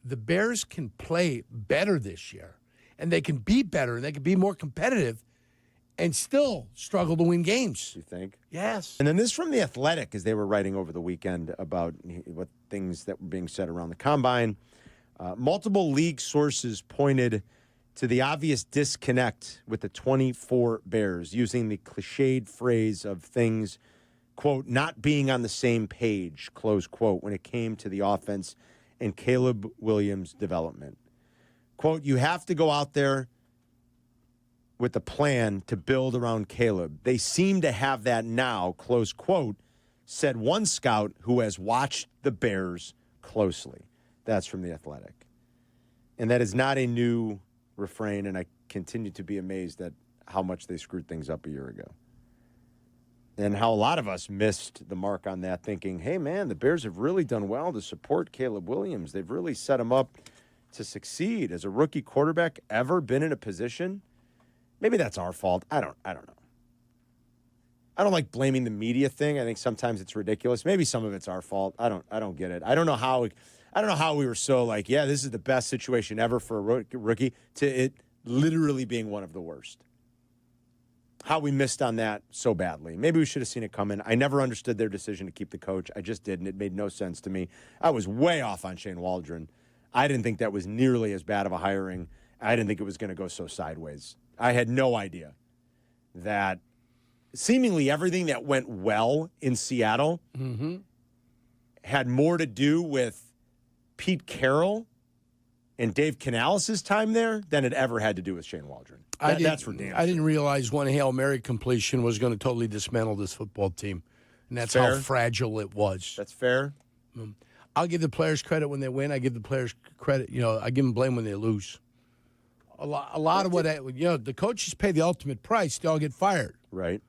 the Bears can play better this year, and they can be better, and they can be more competitive, and still struggle to win games. You think? Yes. And then this from The Athletic, as they were writing over the weekend about what things that were being said around the combine. Multiple league sources pointed to the obvious disconnect with the 24 Bears, using the cliched phrase of things, quote, not being on the same page, close quote, when it came to the offense and Caleb Williams' development. Quote, you have to go out there with a plan to build around Caleb. They seem to have that now, close quote, said one scout who has watched the Bears closely. That's from The Athletic. And that is not a new refrain, and I continue to be amazed at how much they screwed things up a year ago. And how a lot of us missed the mark on that, thinking, hey, man, the Bears have really done well to support Caleb Williams. They've really set him up to succeed. As a rookie quarterback, ever been in a position? Maybe that's our fault. I don't know. I don't like blaming the media thing. I think sometimes it's ridiculous. Maybe some of it's our fault. I don't get it. I don't know how we were so like, yeah, this is the best situation ever for a rookie, to it literally being one of the worst. How we missed on that so badly. Maybe we should have seen it coming. I never understood their decision to keep the coach. I just didn't. It made no sense to me. I was way off on Shane Waldron. I didn't think that was nearly as bad of a hiring. I didn't think it was going to go so sideways. I had no idea that seemingly everything that went well in Seattle had more to do with Pete Carroll and Dave Canales' time there than it ever had to do with Shane Waldron. That's for damn sure. I didn't realize one Hail Mary completion was going to totally dismantle this football team. And that's how fragile it was. That's fair. I'll give the players credit when they win. I give the players credit. I give them blame when they lose. A lot of the coaches pay the ultimate price. They all get fired. Right.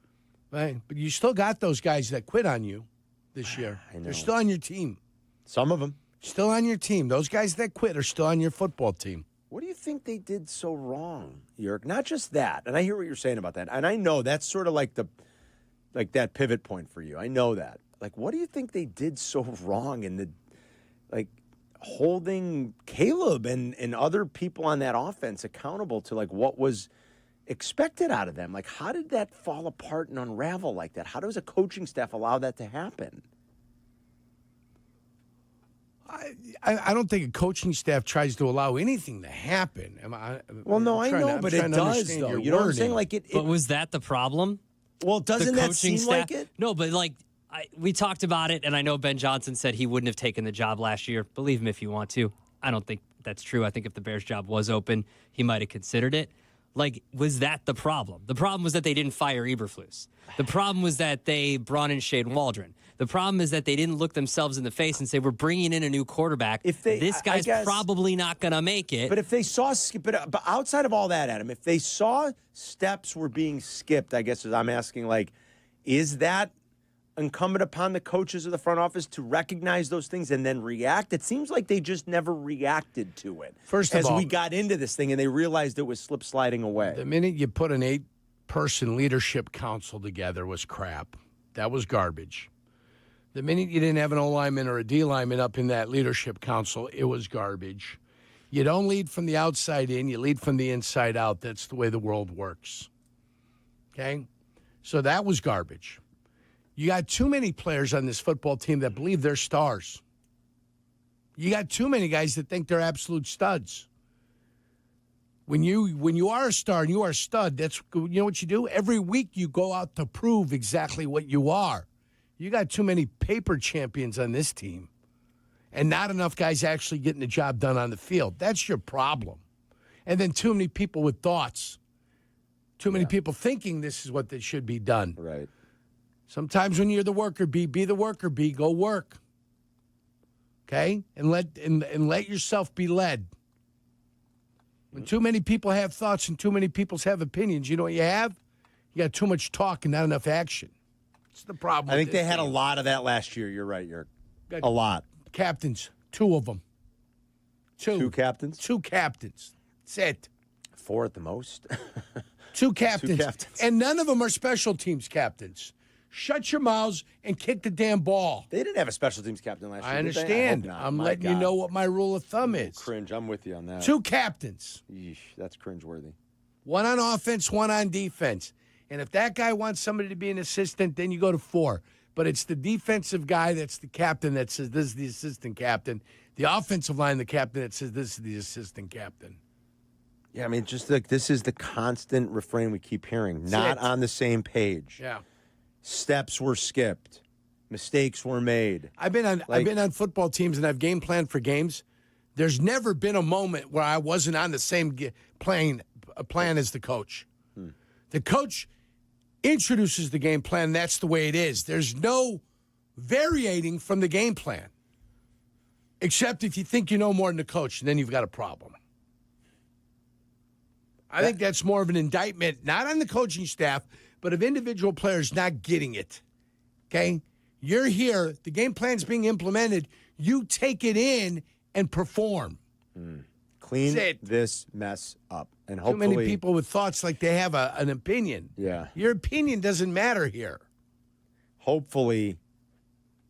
Right. But you still got those guys that quit on you this year. I know. They're still on your team. Some of them. Still on your team. Those guys that quit are still on your football team. What do you think they did so wrong, Jurk? Not just that. And I hear what you're saying about that. And I know that's sort of like that pivot point for you. I know that. Like, what do you think they did so wrong in the holding Caleb and other people on that offense accountable to what was expected out of them? Like, how did that fall apart and unravel like that? How does a coaching staff allow that to happen? I don't think a coaching staff tries to allow anything to happen. I know, but it does, though. You know what I'm saying? But was that the problem? Well, doesn't that seem like it? No, but we talked about it, and I know Ben Johnson said he wouldn't have taken the job last year. Believe him if you want to. I don't think that's true. I think if the Bears job was open, he might have considered it. Was that the problem? The problem was that they didn't fire Eberflus. The problem was that they brought in Shane Waldron. The problem is that they didn't look themselves in the face and say, we're bringing in a new quarterback. This guy's probably not going to make it. But if they saw, but outside of all that, Adam, if they saw steps were being skipped, I guess I'm asking, is that incumbent upon the coaches of the front office to recognize those things and then react? It seems like they just never reacted to it. First of all, as we got into this thing and they realized it was sliding away. The minute you put an 8-person leadership council together was crap. That was garbage. The minute you didn't have an O lineman or a D lineman up in that leadership council, it was garbage. You don't lead from the outside in, you lead from the inside out. That's the way the world works. Okay? So that was garbage. You got too many players on this football team that believe they're stars. You got too many guys that think they're absolute studs. When you are a star and you are a stud, that's what you do? Every week you go out to prove exactly what you are. You got too many paper champions on this team and not enough guys actually getting the job done on the field. That's your problem. And then too many people with thoughts. Too many people thinking this is what should be done. Right. Sometimes when you're the worker bee, be the worker bee, go work. Okay? And let yourself be led. When too many people have thoughts and too many people have opinions, you know what you have? You got too much talk and not enough action. It's the problem. I think they had a lot of that last year. You're right, Jurk. A lot. Captains, 2 of them. 2. 2 captains? 2 captains. That's it. 4 at the most. 2 captains. 2 captains. And none of them are special teams captains. Shut your mouths and kick the damn ball. They didn't have a special teams captain last year. I did they? understand. I hope not. I'm My letting you God. know what my rule of thumb Ooh, is. cringe. I'm with you on that. 2 captains. Yeesh, that's cringeworthy. One on offense, one on defense. And if that guy wants somebody to be an assistant, then you go to 4. But it's the defensive guy that's the captain that says this is the assistant captain. The offensive line, the captain that says this is the assistant captain. Yeah, I mean, just like this is the constant refrain we keep hearing. Not it. on the same page. Yeah. Steps were skipped. Mistakes were made. I've been on football teams and I've game planned for games. There's never been a moment where I wasn't on the same plan as the coach. The coach introduces the game plan. That's the way it is. There's no varying from the game plan. Except if you think you know more than the coach, and then you've got a problem. I think that's more of an indictment, not on the coaching staff, but of individual players not getting it. Okay? You're here. The game plan's being implemented. You take it in and perform. Clean That's it. this mess up. And Too hopefully, many people with thoughts like they have an opinion. Yeah. Your opinion doesn't matter here. hopefully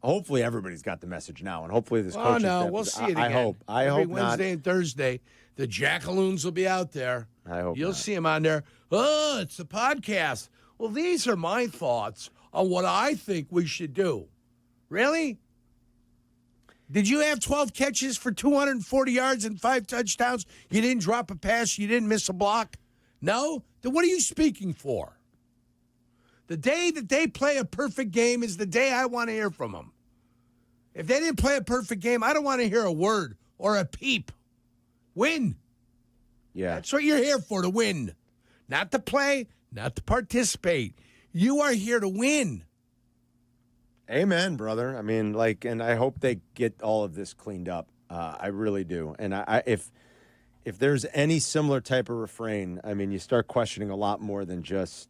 everybody's got the message now. And hopefully this Oh, coaching no, staff we'll is- see it I again. I Every hope Wednesday not. and Thursday, the jackaloons will be out there. I hope You'll not. see them on there. Oh, it's a podcast. Well, these are my thoughts on what I think we should do. Really? Did you have 12 catches for 240 yards and 5 touchdowns? You didn't drop a pass? You didn't miss a block? No? Then what are you speaking for? The day that they play a perfect game is the day I want to hear from them. If they didn't play a perfect game, I don't want to hear a word or a peep. Win. Yeah. That's what you're here for, to win. Not to play, not to participate. You are here to win. Amen, brother. I mean, and I hope they get all of this cleaned up. I really do. And if there's any similar type of refrain, I mean, you start questioning a lot more than just,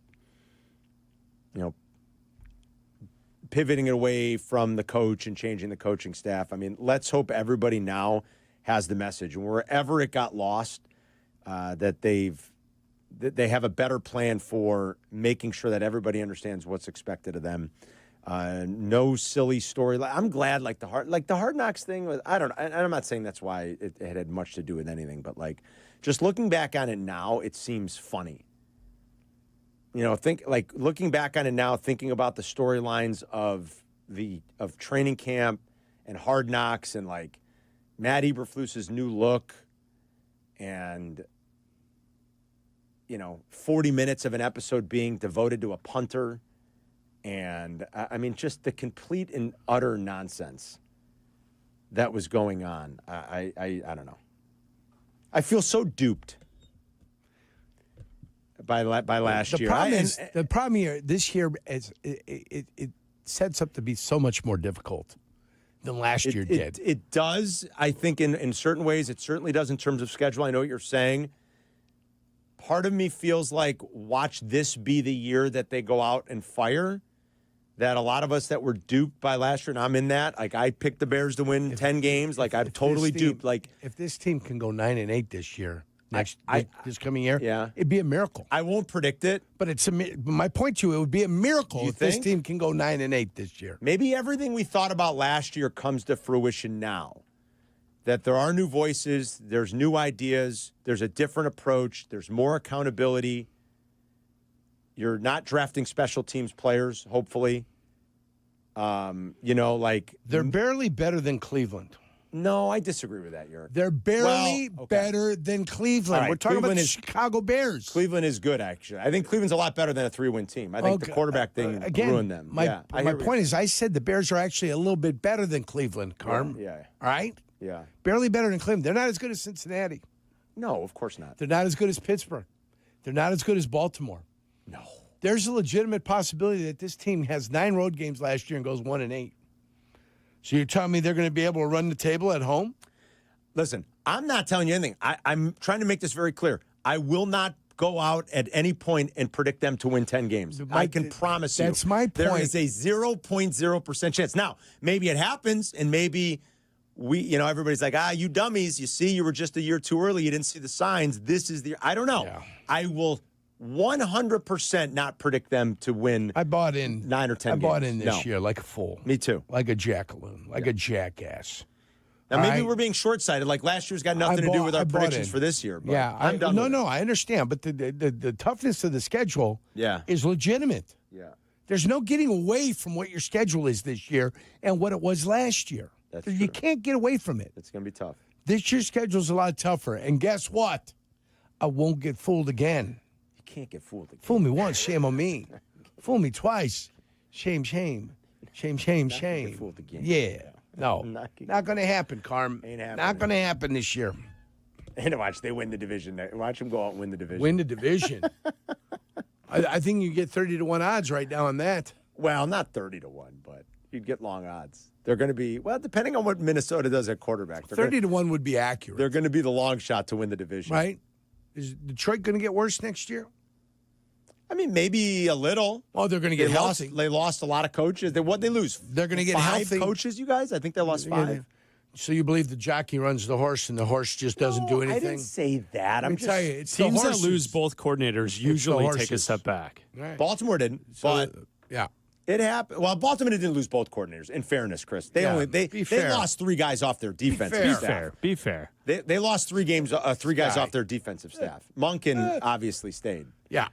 pivoting it away from the coach and changing the coaching staff. I mean, let's hope everybody now has the message, and wherever it got lost, that they have a better plan for making sure that everybody understands what's expected of them. No silly story. I'm glad, the Hard Knocks thing was. I don't know, and I'm not saying that's why it had much to do with anything, but just looking back on it now, it seems funny. Looking back on it now, thinking about the storylines of training camp and Hard Knocks and Matt Eberflus's new look and 40 minutes of an episode being devoted to a punter. And I mean, just the complete and utter nonsense that was going on. I don't know. I feel so duped by last year. The problem here this year is it sets up to be so much more difficult than last year did. It does. I think in certain ways, it certainly does in terms of schedule. I know what you're saying. Part of me feels like watch this be the year that they go out and fire. That a lot of us that were duped by last year, and I'm in that. I picked the Bears to win 10 games. I'm totally duped. If this team can go 9-8 this year, this coming year, yeah, it'd be a miracle. I won't predict it, but my point to you, it would be a miracle if this team can go 9-8 this year. Maybe everything we thought about last year comes to fruition now. That there are new voices, there's new ideas, there's a different approach, there's more accountability. You're not drafting special teams players, hopefully. They're barely better than Cleveland. No, I disagree with that, Jurko. They're barely better than Cleveland. Right, We're talking Cleveland about the Chicago Bears. Cleveland is good, actually. I think Cleveland's a lot better than a 3-win team. I think the quarterback thing ruined them. My point is, I said the Bears are actually a little bit better than Cleveland, Carm. Yeah. All right? Yeah. Barely better than Cleveland. They're not as good as Cincinnati. No, of course not. They're not as good as Pittsburgh. They're not as good as Baltimore. No. There's a legitimate possibility that this team has 9 road games last year and goes 1-8. So you're telling me they're going to be able to run the table at home? Listen, I'm not telling you anything. I'm trying to make this very clear. I will not go out at any point and predict them to win 10 games. I can promise you. That's my point. There is a 0.0% chance. Now, maybe it happens, and maybe everybody's like, you dummies. You see, you were just a year too early. You didn't see the signs. This is the – I don't know. Yeah. I will 100% not predict them to win. I bought in 9 or 10 I bought games. in this No. year like a fool. Me too. Like a jackaloon, like a jackass. Now, All maybe right. we're being short-sighted. Like last year's got nothing to do with I our bought predictions in. for this year. But Yeah, I'm done with it. No, I understand, but the toughness of the schedule Yeah. is legitimate. Yeah. There's no getting away from what your schedule is this year and what it was last year. That's You true. can't get away from it. It's going to be tough. This year's schedule's a lot tougher. And guess what? I won't get fooled again. You can't get fooled again. Fool me once, shame on me. Fool me twice, shame, shame. Shame, shame, Not gonna shame. get fooled again. Yeah. No. Not Not going to happen, Carm. Ain't happening. Not going to happen this year. And watch, they win the division. Watch them go out and win the division. Win the division. I think you get 30 to 1 odds right now on that. Well, not 30 to 1, but you'd get long odds. They're going to be, well, depending on what Minnesota does at quarterback. 30 to 1 would be accurate. They're going to be the long shot to win the division. Right? Is Detroit going to get worse next year? I mean, maybe a little. Oh, they're going to get healthy. They lost a lot of coaches. What'd they lose? They're going to get 5 healthy. coaches, you guys? I think they lost 5. So you believe the jockey runs the horse and the horse just doesn't do anything? I didn't say that. I'm Let me tell you, just. it's the Teams that horses. lose both coordinators usually take a horses. step back. Right. Baltimore didn't, but Yeah. it happened. Well, Baltimore didn't lose both coordinators. In fairness, Chris, they Yeah, they be fair. lost 3 guys off their defensive fair. Be staff. fair. Be fair. They lost 3 guys Guy. off their defensive staff. Monken obviously stayed, Yeah.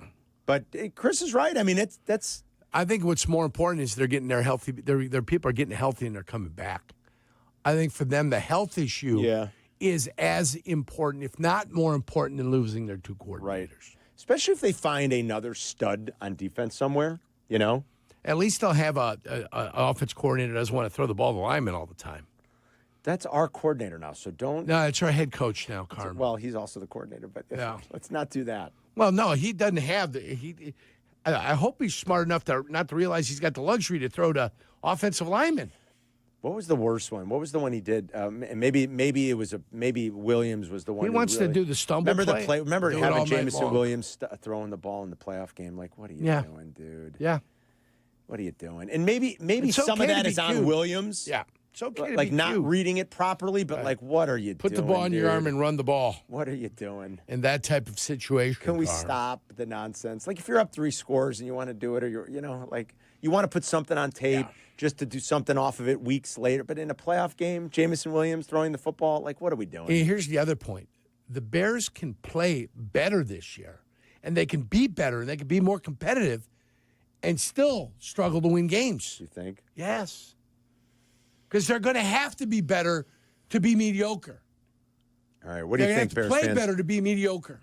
but Chris is right. I mean, that's I think what's more important is they're getting their healthy. Their people are getting healthy and they're coming back. I think for them, the health issue is as important, if not more important, than losing their 2 coordinators. right. Especially if they find another stud on defense somewhere, you know. At least they'll have a offense coordinator that doesn't want to throw the ball to the lineman all the time. That's our coordinator now, so don't. No, it's our head coach now, Carmen. Well, he's also the coordinator, but Yeah. let's not do that. Well, no, he doesn't have the. I hope he's smart enough not to realize he's got the luxury to throw to offensive linemen. What was the worst one? What was the one he did? Maybe Williams was the one. He wants to do the stumble Remember play. the play? Remember Do it having all night Jameson long. Williams throwing the ball in the playoff game? Like, what are you doing, dude? Yeah. What are you doing? And maybe It's some okay of to that be is on cute. Williams. Yeah. It's okay to Like be not cute. reading it properly, but like, what are you Put doing? the ball in your dude? arm and run the ball. What are you doing? In that type of situation. Can we Carm. stop the nonsense? Like if you're up 3 scores and you want to do it, or you're, like you want to put something on tape just to do something off of it weeks later. But in a playoff game, Jameson Williams throwing the football, like what are we doing? And here's the other point. The Bears can play better this year, and they can be better, and they can be more competitive, and still struggle to win games. You think? Yes. Because they're going to have to be better to be mediocre. All right. What do They're you going think, to have Bears to play fans? better to be mediocre.